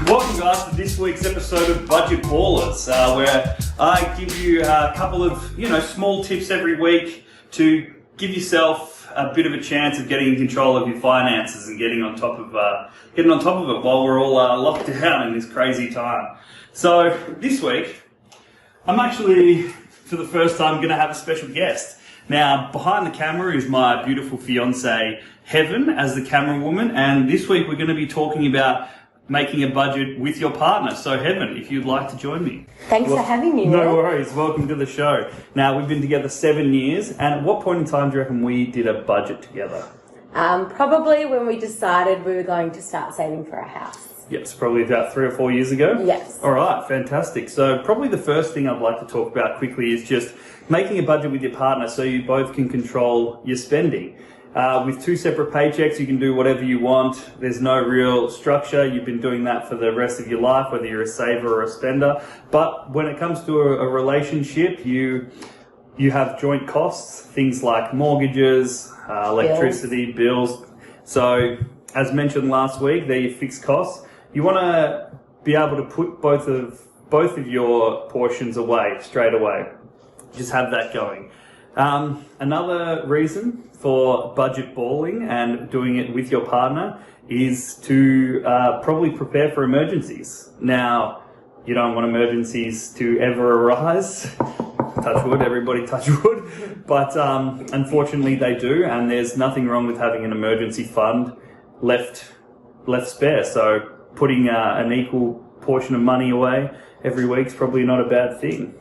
Welcome guys to this week's episode of Budget Ballers, where I give you a couple of, small tips every week to give yourself a bit of a chance of getting in control of your finances and getting on top of it while we're all locked down in this crazy time. So this week, I'm actually, for the first time, going to have a special guest. Now, behind the camera is my beautiful fiancée, Heaven, as the camera woman, and this week we're going to be talking about making a budget with your partner. So Heaven, if you'd like to join me. Thanks for having me. No worries, welcome to the show. Now, we've been together 7 years, and at what point in time do you reckon we did a budget together? Probably when we decided we were going to start saving for a house. Yes, probably about 3 or 4 years ago? Yes. All right, fantastic. So probably the first thing I'd like to talk about quickly is just making a budget with your partner so you both can control your spending. With 2 separate paychecks, you can do whatever you want. There's no real structure. You've been doing that for the rest of your life, whether you're a saver or a spender. But when it comes to a relationship, you have joint costs, things like mortgages, electricity, bills. So as mentioned last week, they're your fixed costs. You want to be able to put both of your portions away straight away. Just have that going. Another reason for budget balling and doing it with your partner is to probably prepare for emergencies. Now, you don't want emergencies to ever arise. Touch wood, everybody touch wood. But unfortunately they do, and there's nothing wrong with having an emergency fund left spare. So putting an equal portion of money away every week is probably not a bad thing.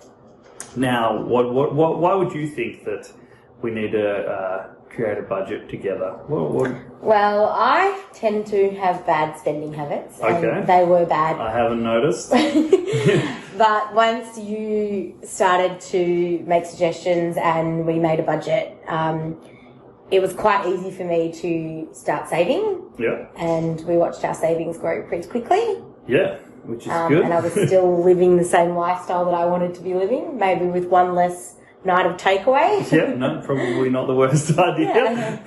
Now, why would you think that we need to create a budget together? Well, I tend to have bad spending habits. Okay. And they were bad. I haven't noticed. But once you started to make suggestions and we made a budget, it was quite easy for me to start saving. Yeah. And we watched our savings grow pretty quickly. Yeah, which is good. And I was still living the same lifestyle that I wanted to be living, maybe with one less night of takeaway. Yeah, no, probably not the worst idea.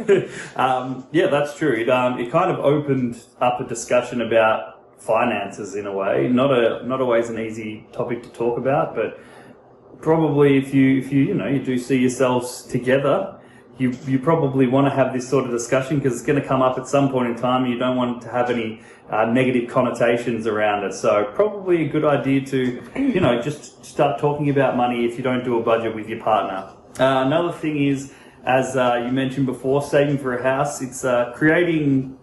Yeah, that's true. It kind of opened up a discussion about finances in a way. Not always an easy topic to talk about, but probably if you do see yourselves together, you probably want to have this sort of discussion because it's going to come up at some point in time. And you don't want to have any negative connotations around it. So probably a good idea to, just start talking about money if you don't do a budget with your partner. Another thing is, as you mentioned before, saving for a house. It's creating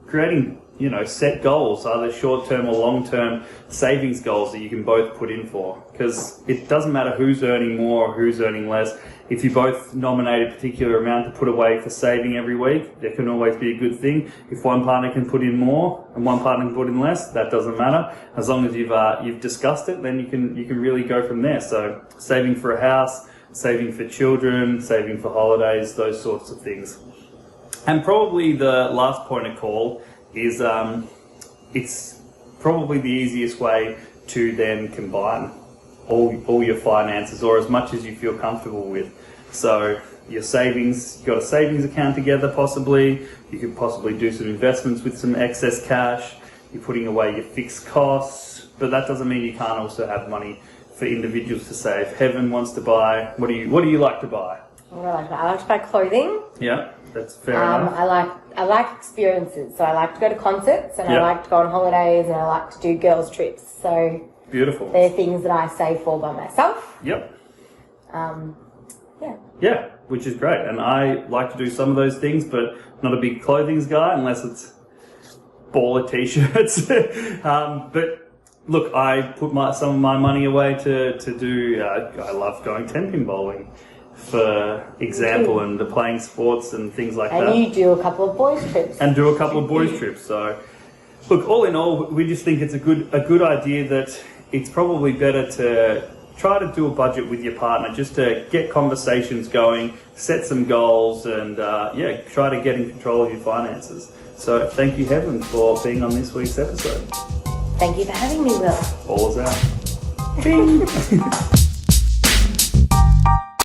set goals, either short-term or long-term savings goals that you can both put in for. Because it doesn't matter who's earning more or who's earning less. If you both nominate a particular amount to put away for saving every week, there can always be a good thing. If one partner can put in more and one partner can put in less, that doesn't matter. As long as you've discussed it, then you can really go from there. So saving for a house, saving for children, saving for holidays, those sorts of things. And probably the last point of call is it's probably the easiest way to then combine all your finances, or as much as you feel comfortable with. So your savings, you've got a savings account together possibly, you could possibly do some investments with some excess cash, you're putting away your fixed costs, but that doesn't mean you can't also have money for individuals to save. Heaven wants to buy, what do you like to buy? I like to buy clothing. Yeah, that's fair enough. I like experiences, so I like to go to concerts and I like to go on holidays and I like to do girls' trips. So beautiful. They're things that I save for by myself. Yep. Yeah, which is great. And I like to do some of those things, but not a big clothing guy unless it's baller t-shirts. But look, I put some of my money away to do. I love going 10-pin bowling, for example, and the playing sports and things like that. And you do a couple of boys' trips. And do a couple of boys' trips. So, look, all in all, we just think it's a good idea that it's probably better to try to do a budget with your partner just to get conversations going, set some goals, and try to get in control of your finances. So thank you, Heaven, for being on this week's episode. Thank you for having me, Will. Ballers out. Bing.